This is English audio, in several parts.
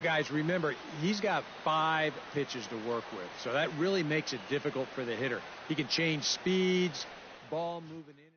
Guys, remember, he's got 5 pitches to work with, so that really makes it difficult for the hitter. He can change speeds, ball moving in.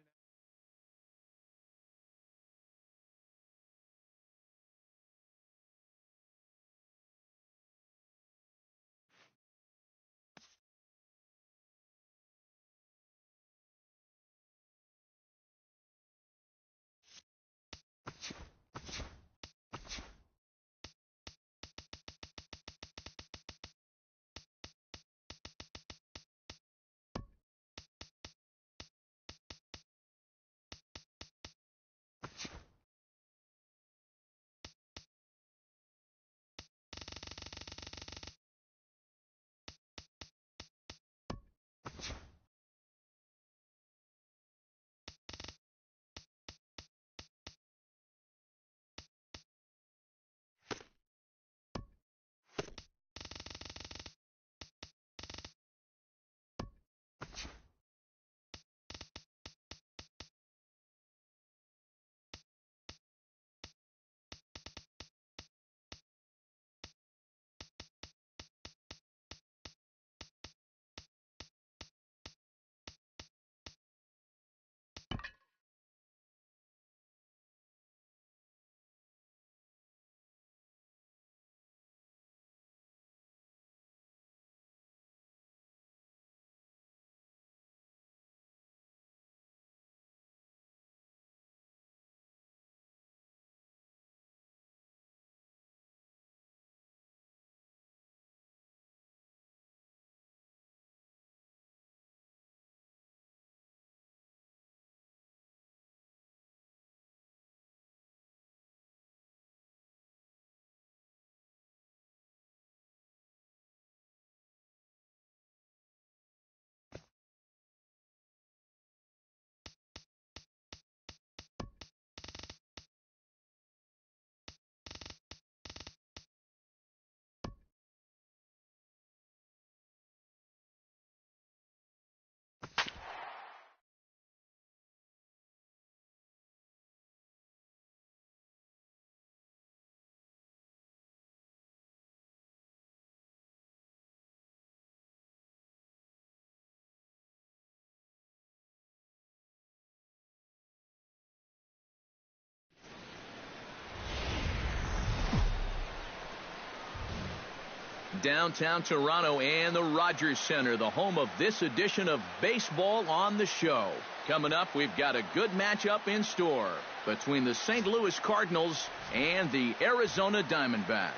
Downtown Toronto and the Rogers Center, the home of this edition of Baseball on the Show. Coming up, we've got a good matchup in store between the St. Louis Cardinals and the Arizona Diamondbacks.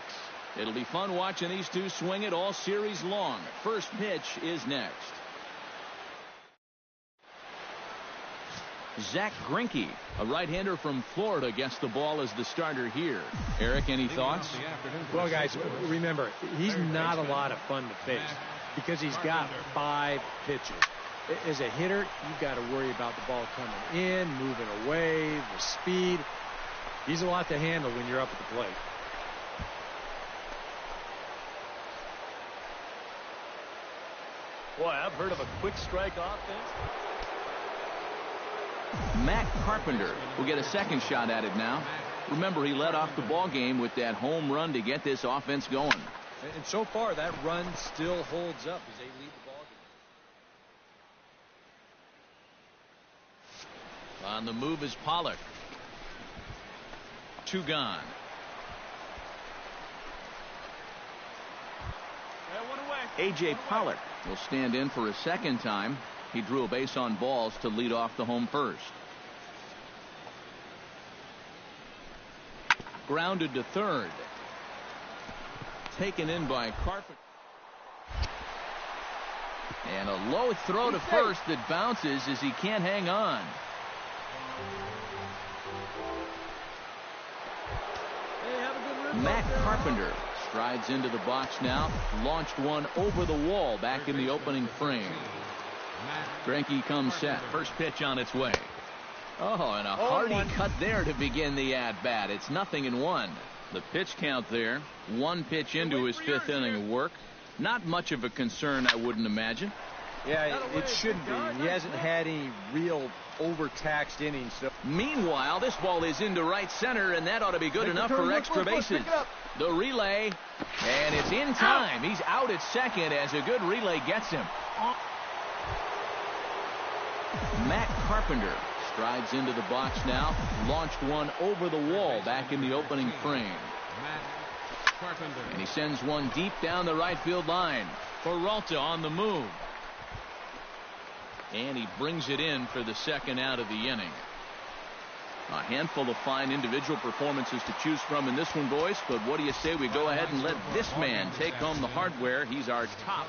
It'll be fun watching these two swing it all series long. First pitch is next. Zach Greinke, a right-hander from Florida, gets the ball as the starter here. Eric, any thoughts? Well, guys, remember, he's not a lot of fun to face because he's got 5 pitches. As a hitter, you've got to worry about the ball coming in, moving away, the speed. He's a lot to handle when you're up at the plate. Boy, I've heard of a quick strike offense. Matt Carpenter will get a second shot at it now. Remember, he led off the ball game with that home run to get this offense going. And so far, that run still holds up as they lead the ball game. On the move is Pollock. 2 gone. A.J. Pollock will stand in for a second time. He drew a base on balls to lead off the home first. Grounded to third. Taken in by Carpenter. And a low throw to first that bounces as he can't hang on. Matt Carpenter strides into the box now. Launched one over the wall back in the opening frame. Greinke comes set. First pitch on its way. Oh, and a hearty cut there to begin the at-bat. It's 0-1. The pitch count there. 1 pitch into his 5th inning of work. Not much of a concern, I wouldn't imagine. Yeah, it shouldn't be. He hasn't had any real overtaxed innings. So. Meanwhile, this ball is into right center, and that ought to be good enough for extra bases. The relay, and it's in time. He's out at second as a good relay gets him. Matt Carpenter strides into the box now. Launched one over the wall back in the opening frame. And he sends one deep down the right field line. Peralta on the move. And he brings it in for the second out of the inning. A handful of fine individual performances to choose from in this one, boys. But what do you say we go ahead and let this man take home the hardware? He's our top.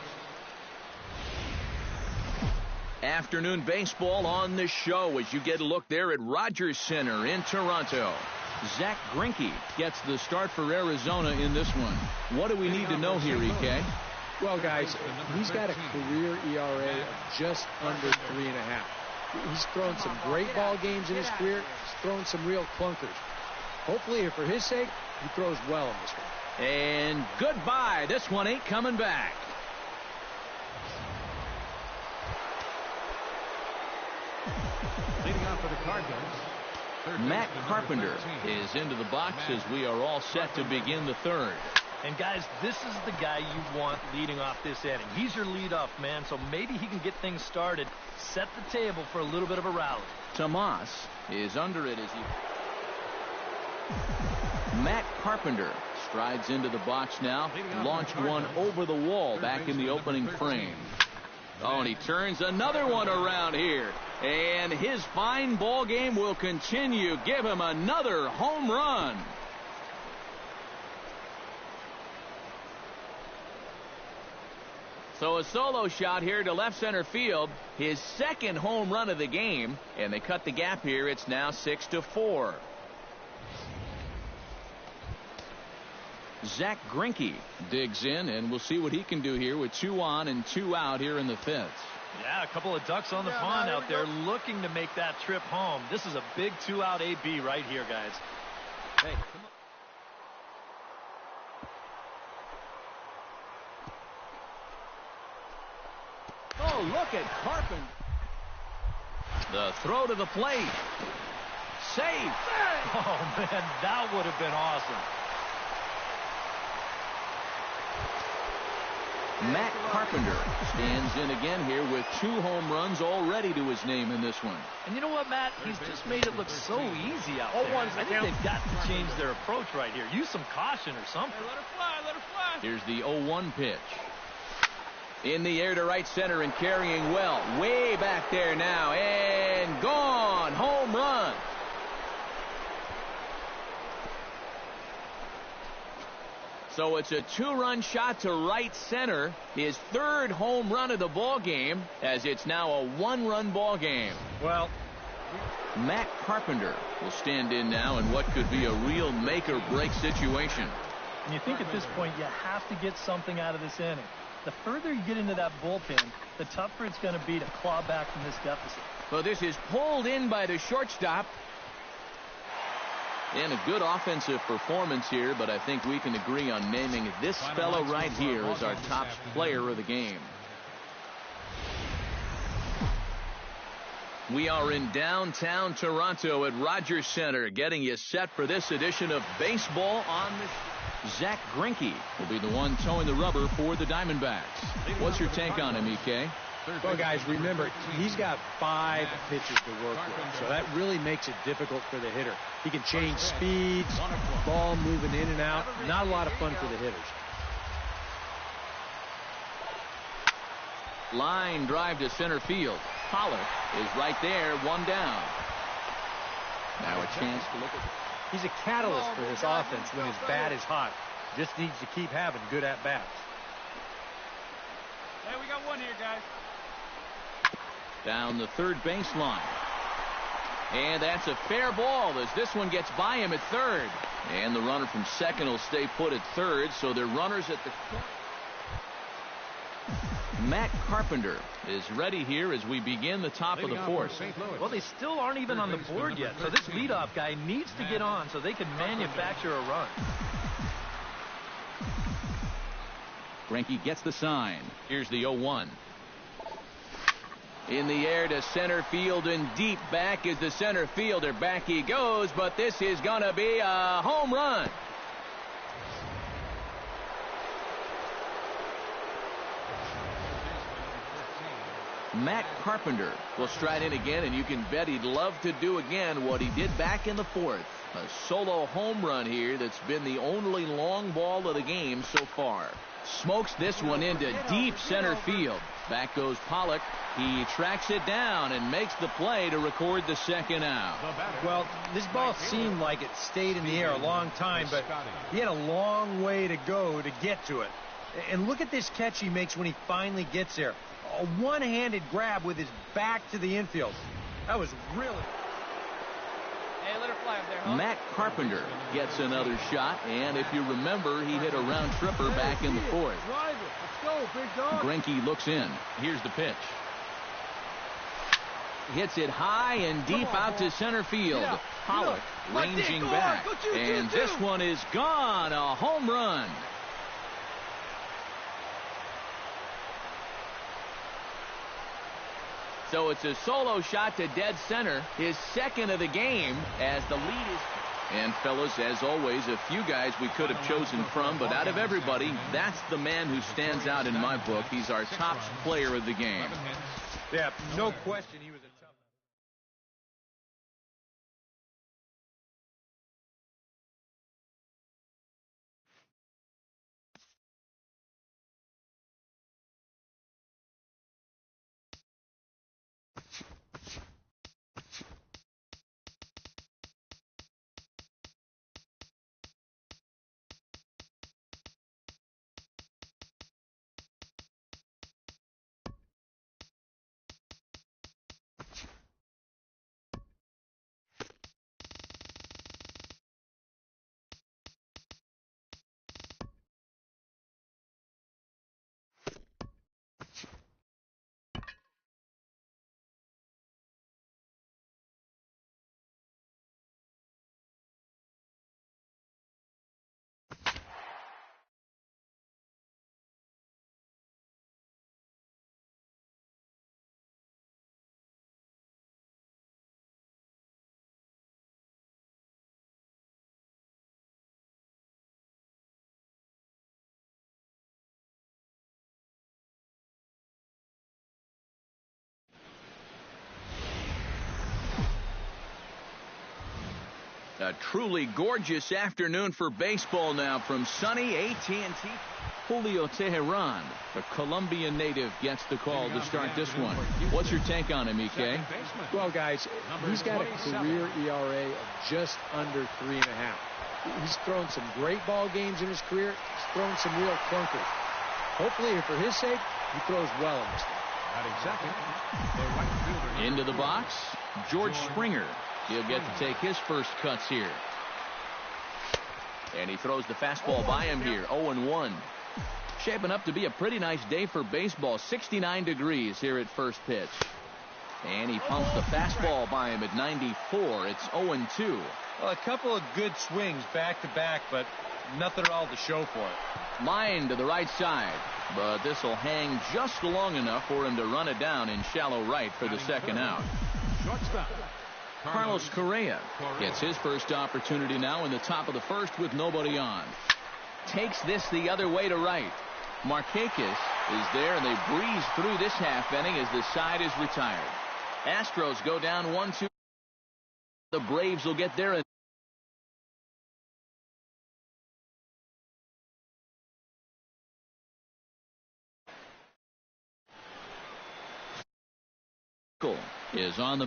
Afternoon baseball on the show as you get a look there at Rogers Center in Toronto. Zach Greinke gets the start for Arizona in this one. What do we need to know here, EK? Well, guys, he's got a career ERA of just under 3.5. He's thrown some great ball games in his career. He's thrown some real clunkers. Hopefully, for his sake, he throws well in this one. And goodbye. This one ain't coming back. Leading off for the Cardinals, Matt Carpenter is into the box as we are all set to begin the third. And guys, this is the guy you want leading off this inning. He's your leadoff man, so maybe he can get things started, set the table for a little bit of a rally. Tomas is under it as he... Matt Carpenter strides into the box now. Launched one over the wall back in the opening frame. Oh, and he turns another one around here. And his fine ball game will continue. Give him another home run. So a solo shot here to left center field. His second home run of the game. And they cut the gap here. It's now 6-4. Zach Greinke digs in, and we'll see what he can do here with 2 on and 2 out here in the fifth. Yeah, a couple of ducks on the pond out there looking to make that trip home. This is a big 2-out AB right here, guys. Hey, come on. Oh, look at Carpenter. The throw to the plate. Safe. Oh, man, that would have been awesome. Matt Carpenter stands in again here with 2 home runs already to his name in this one. And you know what, Matt? He's just made it look so easy out there. I think they've got to change their approach right here. Use some caution or something. Hey, let her fly, let her fly. Here's the 0-1 pitch. In the air to right center and carrying well. Way back there now. And gone. Home run. So it's a 2-run shot to right center. His 3rd home run of the ball game, as it's now a 1-run ball game. Well, Matt Carpenter will stand in now in what could be a real make-or-break situation. And you think at this point you have to get something out of this inning. The further you get into that bullpen, the tougher it's going to be to claw back from this deficit. So this is pulled in by the shortstop. And a good offensive performance here, but I think we can agree on naming this fellow right here as our top player of the game. We are in downtown Toronto at Rogers Center, getting you set for this edition of Baseball on the Zach Greinke will be the one towing the rubber for the Diamondbacks. What's your take on him, EK? Well, guys, remember, he's got 5 pitches to work with, so that really makes it difficult for the hitter. He can change speeds, ball moving in and out. Not a lot of fun for the hitters. Line drive to center field. Pollock is right there, 1 down. Now a chance to look at. He's a catalyst for this offense when his bat is hot. Just needs to keep having good at-bats. Hey, we got one here, guys. Down the third baseline. And that's a fair ball as this one gets by him at third. And the runner from second will stay put at third, so they're runners at the corner. Matt Carpenter is ready here as we begin the top of the fourth. Well, they still aren't even on the board yet, so this leadoff guy needs to get on so they can manufacture a run. Greinke gets the sign. Here's the 0-1. In the air to center field and deep. Back is the center fielder. Back he goes, but this is going to be a home run. Matt Carpenter will stride in again, and you can bet he'd love to do again what he did back in the fourth. A solo home run here that's been the only long ball of the game so far. Smokes this one into deep center field. Back goes Pollock. He tracks it down and makes the play to record the second out. Well, this ball seemed like it stayed in the air a long time, but he had a long way to go to get to it. And look at this catch he makes when he finally gets there. A one-handed grab with his back to the infield. That was really... Hey, let her fly up there, huh? Matt Carpenter gets another shot, and if you remember, he hit a round tripper back in the fourth. Drive it. Let's go, big dog. Greinke looks in. Here's the pitch. Hits it high and deep out to center field. Pollock ranging back. And this one is gone. A home run. So it's a solo shot to dead center, his second of the game, as the lead is... And fellas, as always, a few guys we could have chosen from, but out of everybody, that's the man who stands out in my book. He's our top player of the game. Yeah, no question he was a tough... A truly gorgeous afternoon for baseball now from sunny AT&T. Julio Teheran, the Colombian native, gets the call to start this one. What's your take on him, EK? Well, guys, he's got a career ERA of just under 3.5. He's thrown some great ball games in his career. He's thrown some real clunkers. Hopefully, for his sake, he throws well in this one. Into the box, George Springer. He'll get to take his first cuts here. And he throws the fastball by him here, 0-1. Shaping up to be a pretty nice day for baseball. 69 degrees here at first pitch. And he pumps the fastball by him at 94. It's 0-2. Well, a couple of good swings back-to-back, but nothing at all to show for it. Line to the right side. But this will hang just long enough for him to run it down in shallow right for the second out. Shortstop. Carlos Correa gets his first opportunity now in the top of the first with nobody on. Takes this the other way to right. Markakis is there, and they breeze through this half inning as the side is retired. Astros go down 1-2. The Braves will get there. Is on the